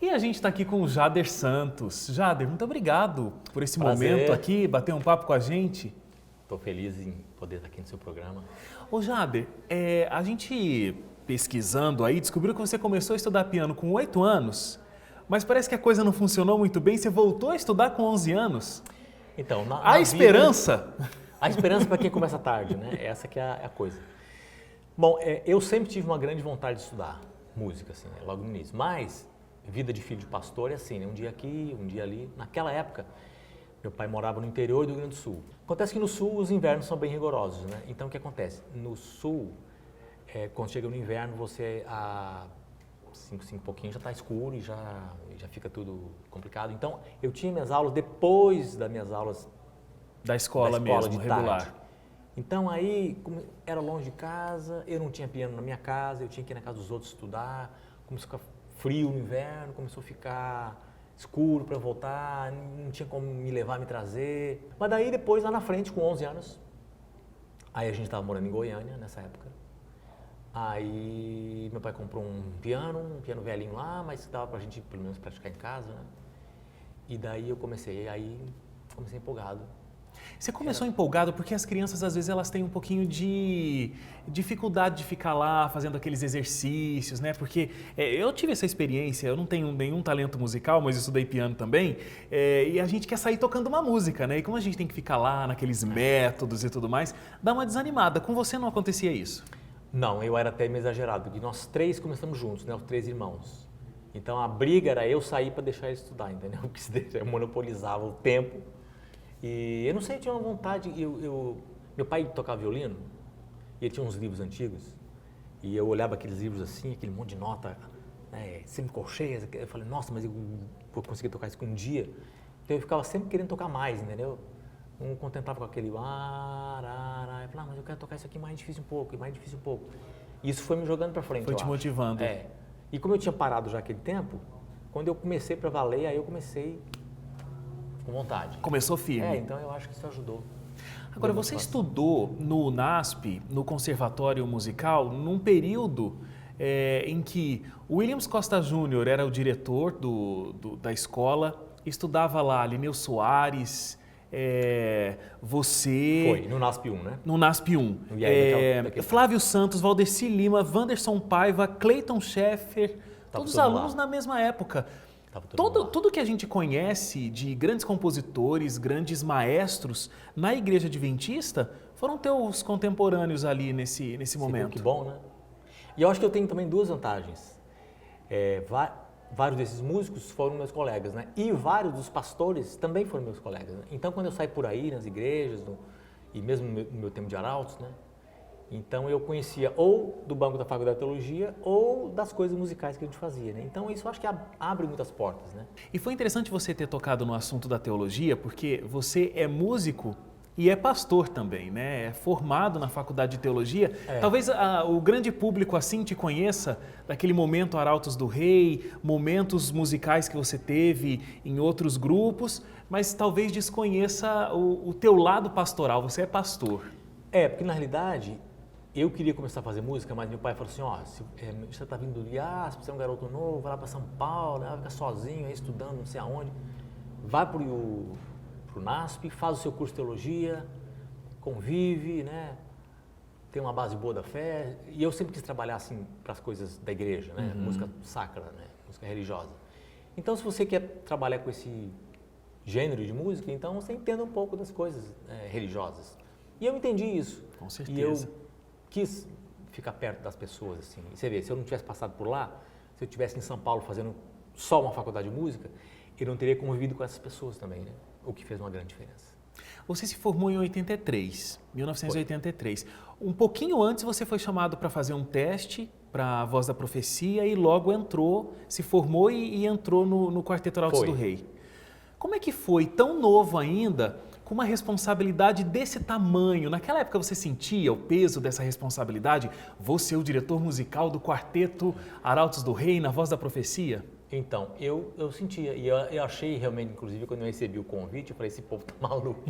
E a gente está aqui com o Jader Santos. Jader, muito obrigado por esse Prazer. momento aqui, bater um papo com a gente. Estou feliz em poder estar aqui no seu programa. Ô Jader, a gente pesquisando aí descobriu que você começou a estudar piano com 8 anos, mas parece que a coisa não funcionou muito bem, você voltou a estudar com 11 anos. Então, A esperança? A esperança para quem começa tarde, né? Essa que é a coisa. Bom, eu sempre tive uma grande vontade de estudar música, assim, logo no início, mas vida de filho de pastor é assim, né? Um dia aqui, um dia ali. Naquela época, meu pai morava no interior do Rio Grande do Sul. Acontece que no Sul os invernos são bem rigorosos, né? Então o que acontece? No Sul, quando chega no inverno, você a 5 e pouquinho já está escuro e já fica tudo complicado. Então eu tinha minhas aulas depois das minhas aulas Da escola mesmo, regular. tarde. Então aí, como era longe de casa, eu não tinha piano na minha casa, eu tinha que ir na casa dos outros estudar, começou a ficar frio no inverno, começou a ficar escuro para voltar, não tinha como me levar, me trazer. Mas daí depois, lá na frente, com 11 anos, aí a gente estava morando em Goiânia nessa época, aí meu pai comprou um piano velhinho lá, mas dava pra gente pelo menos praticar em casa, né? E daí eu comecei empolgado. Você começou empolgado porque as crianças, às vezes, elas têm um pouquinho de dificuldade de ficar lá fazendo aqueles exercícios, né? Porque eu tive essa experiência, eu não tenho nenhum talento musical, mas estudei piano também, e a gente quer sair tocando uma música, né? E como a gente tem que ficar lá naqueles métodos e tudo mais, dá uma desanimada. Com você não acontecia isso? Não, eu era até meio exagerado, porque nós 3 começamos juntos, né? Os 3 irmãos. Então a briga era eu sair para deixar ele estudar, entendeu? Porque eu monopolizava o tempo. E eu não sei, eu tinha uma vontade, meu pai tocava violino, e ele tinha uns livros antigos, e eu olhava aqueles livros assim, aquele monte de nota, né, semicolcheias, eu falei, nossa, mas eu vou conseguir tocar isso um dia. Então eu ficava sempre querendo tocar mais, entendeu? Não contentava com aquele eu falei, mas eu quero tocar isso aqui mais difícil um pouco, mais difícil um pouco. E isso foi me jogando para frente, Foi te motivando. E como eu tinha parado já aquele tempo, quando eu comecei para valer, aí eu comecei com vontade. Começou firme. Então eu acho que isso ajudou. Agora, você estudou no UNASP, no Conservatório Musical, num período em que o Williams Costa Júnior era o diretor da escola, estudava lá Lineu Soares, você... Foi, no NASP 1, né? No NASP 1. E aí, Flávio Santos, Valdeci Lima, Wanderson Paiva, Cleiton Scheffer, todos os alunos na mesma época. Tudo que a gente conhece de grandes compositores, grandes maestros na Igreja Adventista foram teus contemporâneos ali nesse momento. Que bom, né? E eu acho que eu tenho também 2 vantagens. Vários desses músicos foram meus colegas, né? E vários dos pastores também foram meus colegas, né? Então, quando eu saio por aí, nas igrejas, e mesmo no meu tempo de arautos, né? Então eu conhecia ou do banco da Faculdade de Teologia ou das coisas musicais que a gente fazia, né? Então isso eu acho que abre muitas portas, né? E foi interessante você ter tocado no assunto da teologia, porque você é músico e é pastor também, né? É formado na Faculdade de Teologia. Talvez o grande público assim te conheça daquele momento Arautos do Rei, momentos musicais que você teve em outros grupos, mas talvez desconheça o teu lado pastoral. Você é pastor. Porque na realidade eu queria começar a fazer música, mas meu pai falou assim, você está vindo do IASP, você é um garoto novo, vai lá para São Paulo, né, vai ficar sozinho aí estudando não sei aonde, vai para o NASP, faz o seu curso de teologia, convive, né, tem uma base boa da fé, e eu sempre quis trabalhar assim para as coisas da igreja, né, música sacra, né, música religiosa. Então se você quer trabalhar com esse gênero de música, então você entenda um pouco das coisas religiosas. E eu entendi isso. Com certeza. E eu quis ficar perto das pessoas, assim. E você vê, se eu não tivesse passado por lá, se eu estivesse em São Paulo fazendo só uma faculdade de música, eu não teria convivido com essas pessoas também, né? O que fez uma grande diferença. Você se formou em 1983. Um pouquinho antes você foi chamado para fazer um teste para a Voz da Profecia e logo entrou, se formou e entrou no Quarteto Arautos do Rei. Como é que foi, tão novo ainda, com uma responsabilidade desse tamanho? Naquela época você sentia o peso dessa responsabilidade? Vou ser o diretor musical do Quarteto Arautos do Rei na Voz da Profecia? Então, eu sentia, e eu achei realmente, inclusive, quando eu recebi o convite, eu falei, esse povo tá maluco.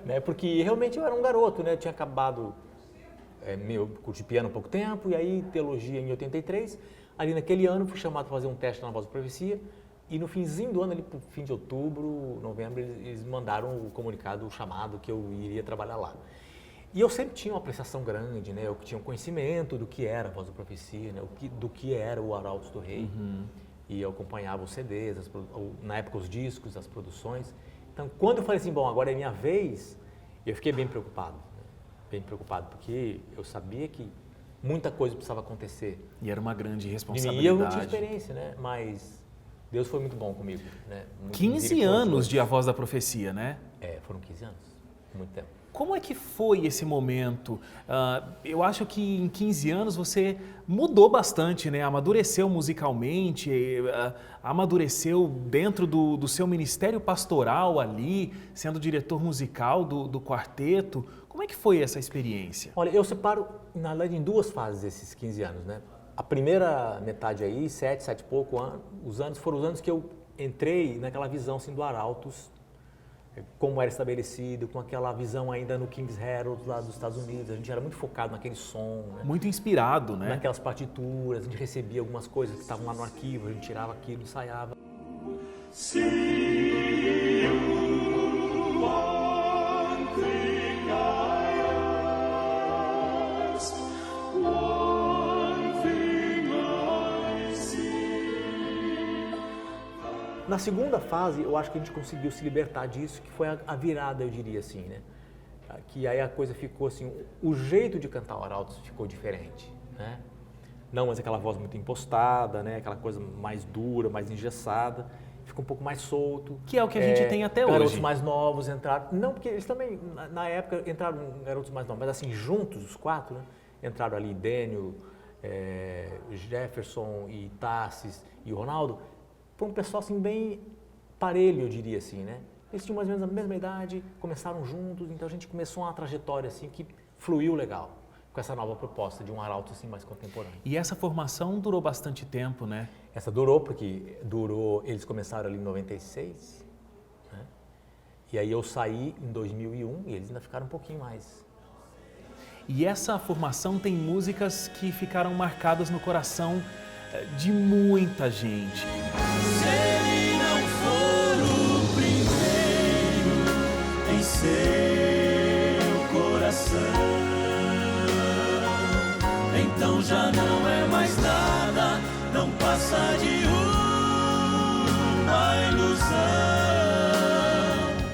Né? Porque realmente eu era um garoto, né? Eu tinha acabado meu curso de piano há pouco tempo, e aí teologia em 83, Ali naquele ano fui chamado para fazer um teste na Voz da Profecia e no finzinho do ano, ali pro fim de outubro, novembro, eles mandaram o comunicado, o chamado que eu iria trabalhar lá. E eu sempre tinha uma apreciação grande, né? Eu tinha um conhecimento do que era a Voz da Profecia, né? Do que era o Arautos do Rei. E eu acompanhava os CDs, na época os discos, as produções. Então, quando eu falei assim, bom, agora é minha vez, eu fiquei bem preocupado. Né? Bem preocupado, porque eu sabia que muita coisa precisava acontecer. E era uma grande E responsabilidade. eu não tinha experiência, né? Mas Deus foi muito bom comigo. Né? Muito 15 anos de A Voz da Profecia, né? Foram 15 anos. Muito tempo. Como é que foi esse momento? Eu acho que em 15 anos você mudou bastante, né? Amadureceu musicalmente, amadureceu dentro do seu ministério pastoral ali, sendo diretor musical do quarteto. Como é que foi essa experiência? Olha, eu separo, na verdade, em duas fases esses 15 anos, né? A primeira metade aí, 7 e pouco anos, os anos foram os anos que eu entrei naquela visão assim, do Arautos, como era estabelecido, com aquela visão ainda no King's Herald lá dos Estados Unidos. A gente era muito focado naquele som. Né? Muito inspirado, né? Naquelas partituras, a gente recebia algumas coisas que estavam lá no arquivo, a gente tirava aquilo, ensaiava. Na segunda fase, eu acho que a gente conseguiu se libertar disso, que foi a virada, eu diria assim, né? Que aí a coisa ficou assim, o jeito de cantar o Arautos ficou diferente, né? Não mais aquela voz muito impostada, né? Aquela coisa mais dura, mais engessada, ficou um pouco mais solto. Que é o que a gente tem até hoje. Garotos mais novos entraram, não, porque eles também, na época, entraram garotos mais novos, mas assim, juntos, os quatro, né? Entraram ali Daniel, Jefferson e Tassis e o Ronaldo. Foi um pessoal assim bem parelho, eu diria assim, né? Eles tinham mais ou menos a mesma idade, começaram juntos, então a gente começou uma trajetória assim que fluiu legal com essa nova proposta de um Arautos assim mais contemporâneo. E essa formação durou bastante tempo, né? Essa durou porque eles começaram ali em 96, né? E aí eu saí em 2001 e eles ainda ficaram um pouquinho mais. E essa formação tem músicas que ficaram marcadas no coração de muita gente. Se ele não for o primeiro em seu coração, então já não é mais nada, não passa de uma ilusão.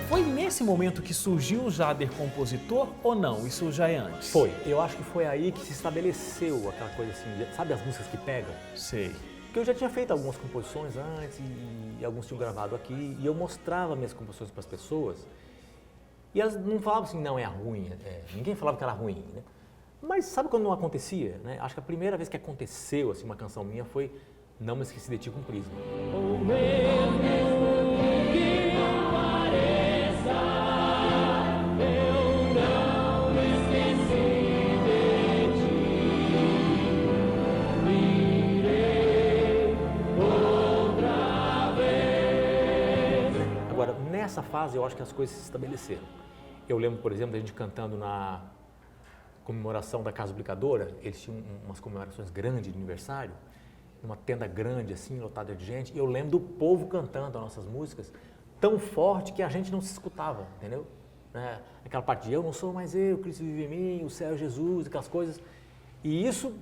Foi nesse momento que surgiu o Jader compositor ou não? Isso já é antes? Foi. Eu acho que foi aí que se estabeleceu aquela coisa assim, sabe as músicas que pegam? Sei. Porque eu já tinha feito algumas composições antes e alguns tinham gravado aqui e eu mostrava minhas composições para as pessoas e elas não falavam assim, não, é ruim, ninguém falava que era ruim, né? Mas sabe quando não acontecia, né? Acho que a primeira vez que aconteceu assim, uma canção minha foi Não Me Esqueci de Ti com Prisma. Ou mesmo que não pareça, eu não me esqueci de ti. Virei outra vez. Agora, nessa fase eu acho que as coisas se estabeleceram. Eu lembro, por exemplo, da gente cantando na comemoração da Casa Publicadora, eles tinham umas comemorações grandes de aniversário, uma tenda grande assim, lotada de gente, e eu lembro do povo cantando as nossas músicas tão forte que a gente não se escutava, entendeu? Aquela parte de eu não sou mais eu, Cristo vive em mim, o céu é Jesus, aquelas coisas. E isso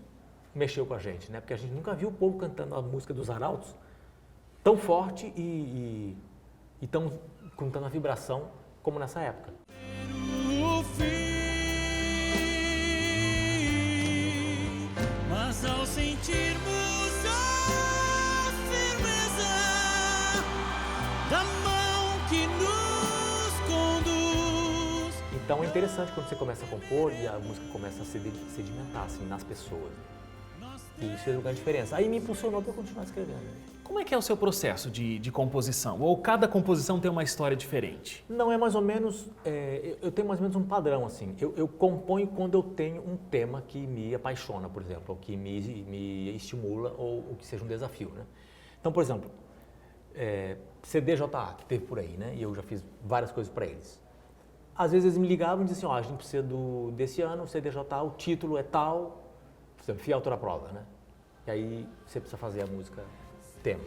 mexeu com a gente, né? Porque a gente nunca viu o povo cantando a música dos Arautos tão forte e tão com tanta vibração como nessa época. O fim, mas ao sentirmos a firmeza da mão que nos conduz. Então é interessante quando você começa a compor e a música começa a sedimentar assim, nas pessoas. E isso fez uma grande diferença. Aí me impulsionou para eu continuar escrevendo. Como é que é o seu processo de composição? Ou cada composição tem uma história diferente? Não, é mais ou menos, eu tenho mais ou menos um padrão, assim. Eu componho quando eu tenho um tema que me apaixona, por exemplo, ou que me estimula, ou que seja um desafio, né? Então, por exemplo, CDJA, que teve por aí, né? E eu já fiz várias coisas para eles. Às vezes eles me ligavam e diziam assim, a gente precisa desse ano, o CDJA, o título é tal, por exemplo, Fia Autora Prova, né? E aí você precisa fazer a música tema.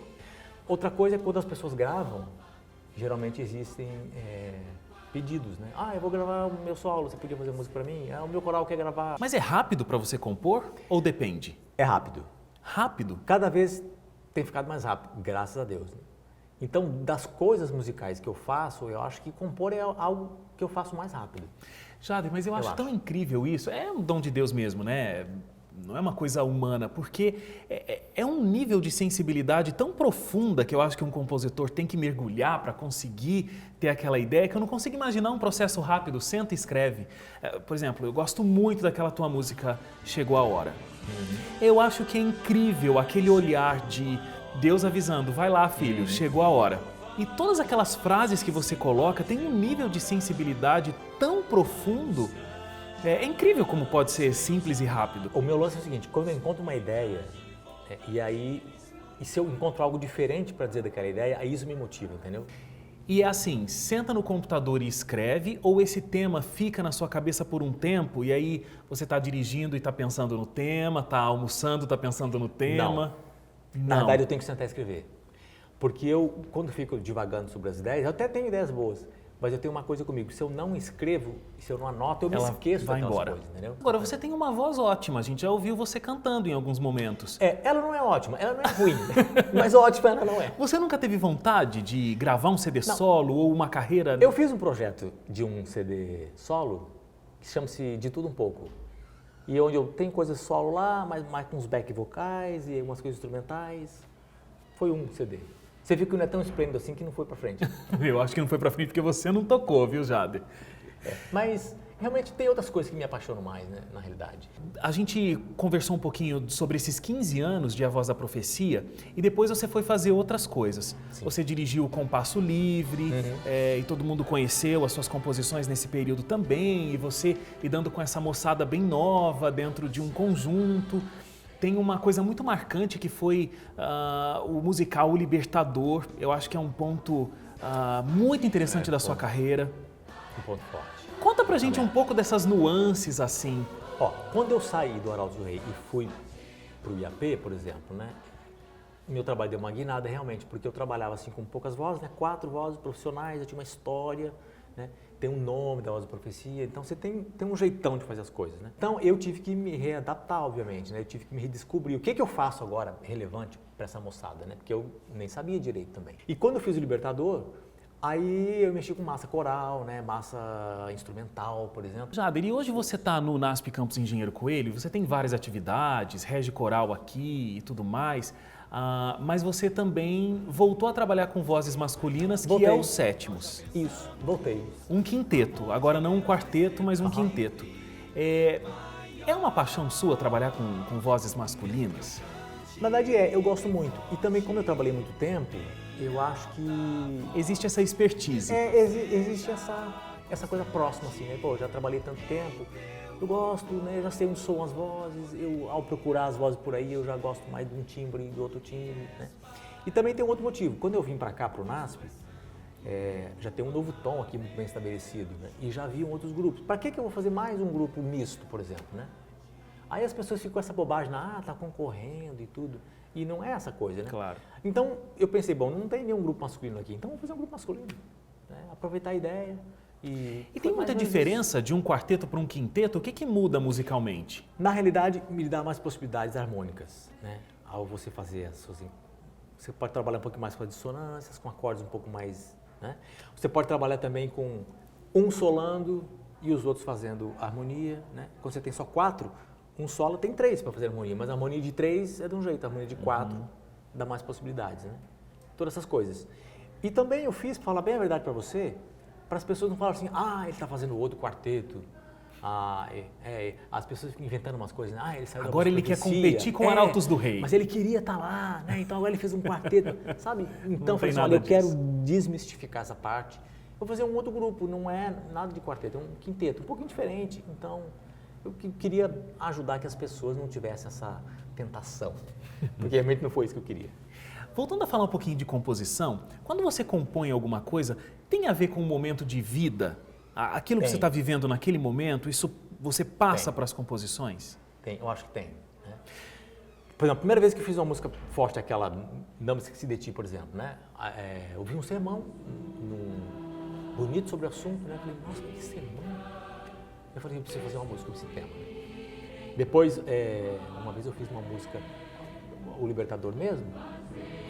Outra coisa é quando as pessoas gravam, geralmente existem pedidos, né? Eu vou gravar o meu solo, você podia fazer música pra mim? O meu coral quer gravar. Mas é rápido para você compor ou depende? É rápido. Rápido? Cada vez tem ficado mais rápido, graças a Deus. Né? Então, das coisas musicais que eu faço, eu acho que compor é algo que eu faço mais rápido. Jader, mas eu acho tão incrível isso. É um dom de Deus mesmo, né? Não é uma coisa humana, porque é um nível de sensibilidade tão profunda que eu acho que um compositor tem que mergulhar para conseguir ter aquela ideia, que eu não consigo imaginar um processo rápido, senta e escreve. Por exemplo, eu gosto muito daquela tua música Chegou a Hora. Eu acho que é incrível aquele olhar de Deus avisando, vai lá filho, chegou a hora. E todas aquelas frases que você coloca têm um nível de sensibilidade tão profundo. É incrível como pode ser simples e rápido. O meu lance é o seguinte, quando eu encontro uma ideia, e se eu encontro algo diferente para dizer daquela ideia, aí isso me motiva, entendeu? E é assim, senta no computador e escreve, ou esse tema fica na sua cabeça por um tempo, e aí você está dirigindo e está pensando no tema, está almoçando, está pensando no tema? Não. Na verdade, eu tenho que sentar e escrever. Porque eu, quando fico divagando sobre as ideias, eu até tenho ideias boas, mas eu tenho uma coisa comigo, se eu não escrevo, se eu não anoto, eu me esqueço daquelas coisas, entendeu? Agora, você tem uma voz ótima, a gente já ouviu você cantando em alguns momentos. Ela não é ótima, ela não é ruim, mas ótima ela não é. Você nunca teve vontade de gravar um CD solo ou uma carreira? Eu fiz um projeto de um CD solo, que chama-se De Tudo Um Pouco. E onde eu tenho coisas solo lá, mas mais com uns back vocais e algumas coisas instrumentais. Foi um CD. Você viu que não é tão esplêndido assim que não foi pra frente. Eu acho que não foi pra frente porque você não tocou, viu, Jader? Mas realmente tem outras coisas que me apaixonam mais, né, na realidade. A gente conversou um pouquinho sobre esses 15 anos de A Voz da Profecia e depois você foi fazer outras coisas. Sim. Você dirigiu o Compasso Livre e todo mundo conheceu as suas composições nesse período também, e você lidando com essa moçada bem nova dentro de um conjunto. Tem uma coisa muito marcante que foi o musical O Libertador. Eu acho que é um ponto muito interessante da sua carreira. Um ponto forte. Conta pra gente um pouco dessas nuances assim. Quando eu saí do Arautos do Rei e fui pro IAP, por exemplo, né? Meu trabalho deu uma guinada realmente, porque eu trabalhava assim com poucas vozes, né? 4 vozes profissionais, eu tinha uma história, né? Tem um nome da Voz da Profecia, então você tem um jeitão de fazer as coisas, né? Então eu tive que me readaptar, obviamente, né? Eu tive que me redescobrir o que eu faço agora relevante para essa moçada, né? Porque eu nem sabia direito também. E quando eu fiz o Libertador, aí eu mexi com massa coral, né? Massa instrumental, por exemplo. Jader, e hoje você está no NASP Campus Engenheiro Coelho, você tem várias atividades, rege coral aqui e tudo mais, mas você também voltou a trabalhar com vozes masculinas, que é os sétimos. Isso, voltei. Um quinteto, agora não um quarteto, mas um quinteto. É uma paixão sua trabalhar com vozes masculinas? Na verdade eu gosto muito. E também como eu trabalhei muito tempo, eu acho que... Existe essa expertise. Existe essa coisa próxima, assim, né? Já trabalhei tanto tempo, eu gosto, né? Eu já sei onde soam as vozes, ao procurar as vozes por aí, eu já gosto mais de um timbre e do outro timbre, né? E também tem um outro motivo. Quando eu vim para cá, para o NASP, já tem um novo tom aqui muito bem estabelecido, né? E já haviam outros grupos. Para que eu vou fazer mais um grupo misto, por exemplo, né? Aí as pessoas ficam com essa bobagem, tá concorrendo e tudo. E não é essa coisa, né? Claro. Então, eu pensei, bom, não tem nenhum grupo masculino aqui, então vamos fazer um grupo masculino. Né? Aproveitar a ideia. E tem muita diferença de um quarteto para um quinteto? O que muda musicalmente? Na realidade, me dá mais possibilidades harmônicas, né? Ao você fazer as suas... Você pode trabalhar um pouco mais com as dissonâncias, com acordes um pouco mais... Né? Você pode trabalhar também com um solando e os outros fazendo harmonia, né? Quando você tem só 4, um solo tem 3 para fazer harmonia, mas a harmonia de 3 é de um jeito, a harmonia de 4 dá mais possibilidades, né? Todas essas coisas. E também eu fiz, para falar bem a verdade para você, para as pessoas não falarem assim, ele está fazendo outro quarteto, as pessoas ficam inventando umas coisas, né? Ele saiu da agora ele quer competir com Arautos do Rei. Mas ele queria estar lá, né? Então agora ele fez um quarteto, sabe? Então eu falei assim, eu quero desmistificar essa parte, vou fazer um outro grupo, não é nada de quarteto, é um quinteto, um pouquinho diferente, então... Eu queria ajudar que as pessoas não tivessem essa tentação, porque realmente não foi isso que eu queria. Voltando a falar um pouquinho de composição, quando você compõe alguma coisa, tem a ver com um momento de vida? Aquilo que você está vivendo naquele momento, isso você passa para as composições? Tem, eu acho que tem. Né? Por exemplo, a primeira vez que eu fiz uma música forte, aquela Não Me Esqueci de Ti, por exemplo, né? Eu vi um sermão bonito sobre o assunto, né? Eu falei, nossa, que sermão. Eu falei, eu preciso fazer uma música sobre esse tema. Né? Depois, uma vez eu fiz uma música, O Libertador mesmo,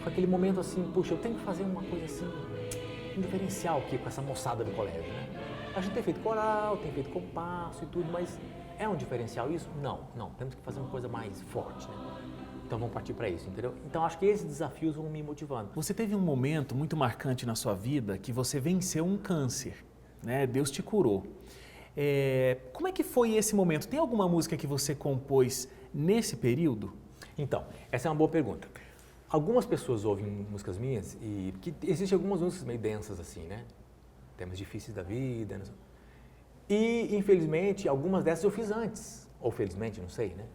foi aquele momento assim, puxa, eu tenho que fazer uma coisa assim, um diferencial aqui com essa moçada do colégio, né? A gente tem feito coral, tem feito compasso e tudo, mas é um diferencial isso? Não, temos que fazer uma coisa mais forte, né? Então vamos partir para isso, entendeu? Então acho que esses desafios vão me motivando. Você teve um momento muito marcante na sua vida que você venceu um câncer, né? Deus te curou. Como é que foi esse momento? Tem alguma música que você compôs nesse período? Então, essa é uma boa pergunta. Algumas pessoas ouvem músicas minhas e que existem algumas músicas meio densas assim, né? Temas difíceis da vida. Né? E, infelizmente, algumas dessas eu fiz antes. Ou felizmente, não sei, né?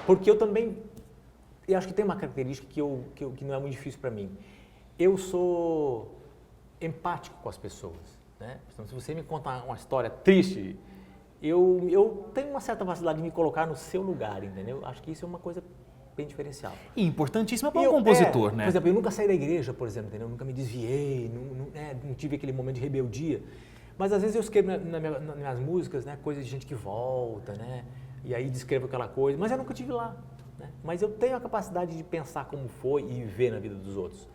Porque eu também, eu acho que tem uma característica que não é muito difícil para mim. Eu sou empático com as pessoas, né? Então, se você me conta uma história triste, eu tenho uma certa facilidade de me colocar no seu lugar, entendeu? Acho que isso é uma coisa bem diferencial. E importantíssima para um compositor, né? Por exemplo, eu nunca saí da igreja, por exemplo, entendeu? Eu nunca me desviei, não tive aquele momento de rebeldia. Mas às vezes eu escrevo nas minhas músicas, né, coisas de gente que volta, né? E aí descrevo aquela coisa, mas eu nunca estive lá. Né? Mas eu tenho a capacidade de pensar como foi e viver na vida dos outros.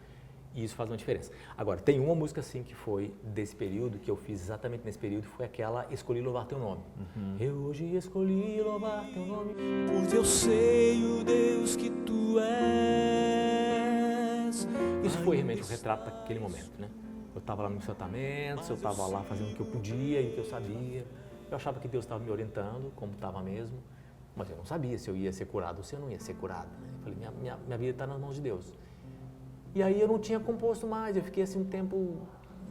E isso faz uma diferença. Agora, tem uma música sim que foi desse período, que eu fiz exatamente nesse período, foi aquela Escolhi Louvar Teu Nome. Uhum. Eu hoje escolhi louvar Teu nome. Pois eu sei, o Deus, que Tu és. Isso foi realmente um retrato daquele momento, né? Eu estava lá no tratamento, eu estava lá fazendo o que eu podia e o que eu sabia. Eu achava que Deus estava me orientando, como estava mesmo, mas eu não sabia se eu ia ser curado ou se eu não ia ser curado. Né? Eu falei, minha vida está nas mãos de Deus. E aí eu não tinha composto mais, eu fiquei assim um tempo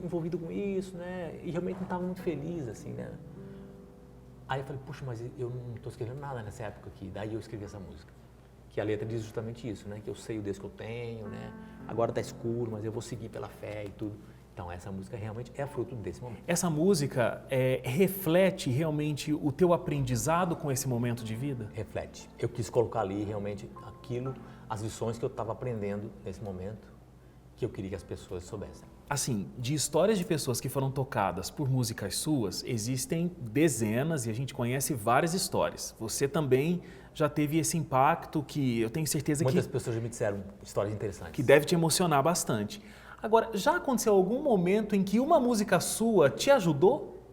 envolvido com isso, né? E realmente não estava muito feliz, assim, né? Aí eu falei, puxa, mas eu não estou escrevendo nada nessa época aqui. Daí eu escrevi essa música, que a letra diz justamente isso, né? Que eu sei o Deus que eu tenho, né? Agora está escuro, mas eu vou seguir pela fé e tudo. Então, essa música realmente é fruto desse momento. Essa música reflete realmente o teu aprendizado com esse momento de vida? Reflete. Eu quis colocar ali realmente as lições que eu estava aprendendo nesse momento, que eu queria que as pessoas soubessem. Assim, de histórias de pessoas que foram tocadas por músicas suas, existem dezenas e a gente conhece várias histórias. Você também já teve esse impacto que eu tenho certeza Muitas pessoas já me disseram histórias interessantes. Que deve te emocionar bastante. Agora, já aconteceu algum momento em que uma música sua te ajudou?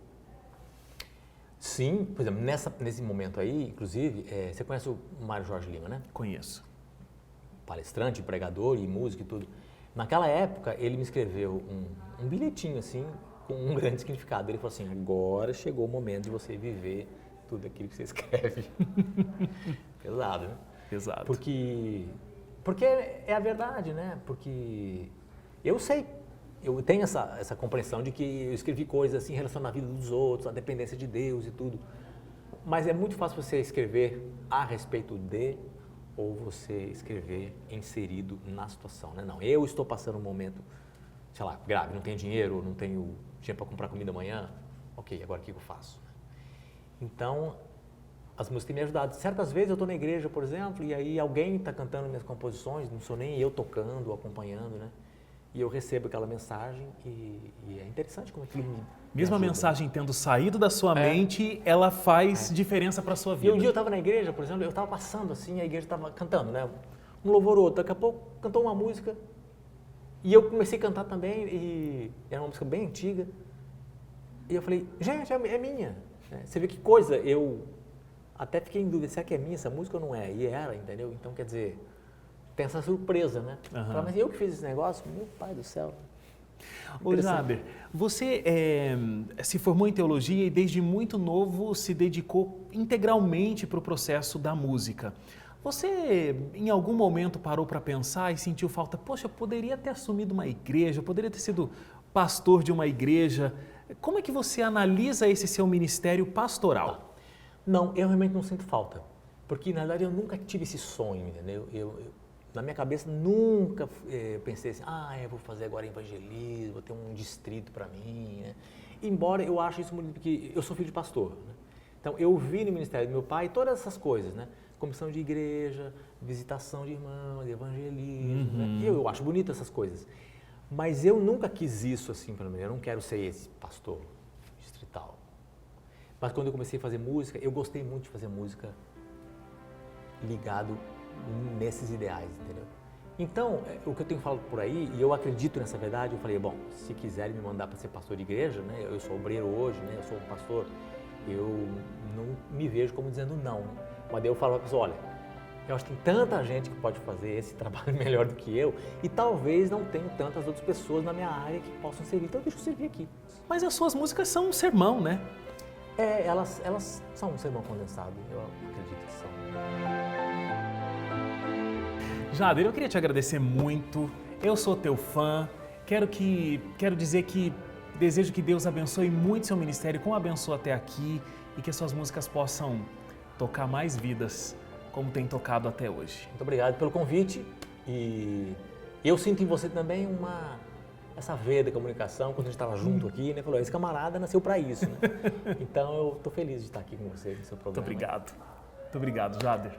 Sim, por exemplo, nesse momento aí, inclusive, você conhece o Mário Jorge Lima, né? Conheço. Palestrante, pregador e músico e tudo. Naquela época, ele me escreveu um bilhetinho, assim, com um grande significado. Ele falou assim, agora chegou o momento de você viver tudo aquilo que você escreve. Pesado, né? Pesado. Porque é a verdade, né? Porque eu sei, eu tenho essa compreensão de que eu escrevi coisas assim relacionadas à vida dos outros, à dependência de Deus e tudo. Mas é muito fácil você escrever a respeito de ou você escrever inserido na situação, né? Não, eu estou passando um momento, sei lá, grave, não tenho dinheiro, não tenho dinheiro para comprar comida amanhã. Ok, agora o que eu faço? Então, as músicas têm me ajudado. Certas vezes eu estou na igreja, por exemplo, e aí alguém está cantando minhas composições, não sou nem eu tocando, acompanhando, né? E eu recebo aquela mensagem e é interessante como aquilo me Mesmo ajuda. A mensagem tendo saído da sua mente, ela faz diferença para a sua vida. E um dia eu estava na igreja, por exemplo, eu estava passando assim, a igreja estava cantando, né? Um louvor ou outro. Daqui a pouco cantou uma música e eu comecei a cantar também e era uma música bem antiga. E eu falei, gente, é minha. Você vê que coisa, eu até fiquei em dúvida, será que é minha essa música ou não é? E era, entendeu? Então, quer dizer, tem essa surpresa, né? Uhum. Mas eu que fiz esse negócio? Meu pai do céu. Ô, Jaber, você se formou em teologia e desde muito novo se dedicou integralmente para o processo da música. Você, em algum momento, parou para pensar e sentiu falta, poxa, eu poderia ter assumido uma igreja, eu poderia ter sido pastor de uma igreja. Como é que você analisa esse seu ministério pastoral? Não, eu realmente não sinto falta, porque na verdade eu nunca tive esse sonho, entendeu? Na minha cabeça nunca pensei assim, eu vou fazer agora evangelismo, vou ter um distrito para mim, né? Embora eu ache isso muito, porque eu sou filho de pastor, né? Então eu vi no ministério do meu pai todas essas coisas, né? comissão de igreja, visitação de irmãos, evangelismo, né? Eu acho bonito essas coisas. Mas eu nunca quis isso assim para mim, eu não quero ser esse pastor distrital. Mas quando eu comecei a fazer música, eu gostei muito de fazer música ligado nesses ideais, entendeu? Então, o que eu tenho falado por aí, e eu acredito nessa verdade, eu falei, bom, se quiserem me mandar para ser pastor de igreja, né, eu sou obreiro hoje, né, eu sou um pastor, eu não me vejo como dizendo não. Mas daí eu falo para a pessoa, olha, eu acho que tem tanta gente que pode fazer esse trabalho melhor do que eu e talvez não tenho tantas outras pessoas na minha área que possam servir, então deixa eu servir aqui. Mas as suas músicas são um sermão, né? Elas são um sermão condensado, eu acredito que são. Jader, eu queria te agradecer muito, eu sou teu fã, quero dizer que desejo que Deus abençoe muito seu ministério, como abençoou até aqui e que as suas músicas possam tocar mais vidas, como tem tocado até hoje. Muito obrigado pelo convite e eu sinto em você também essa veia da comunicação, quando a gente estava junto aqui, né? Falou, esse camarada nasceu para isso, né? Então eu estou feliz de estar aqui com você no seu programa. Muito obrigado, Jader.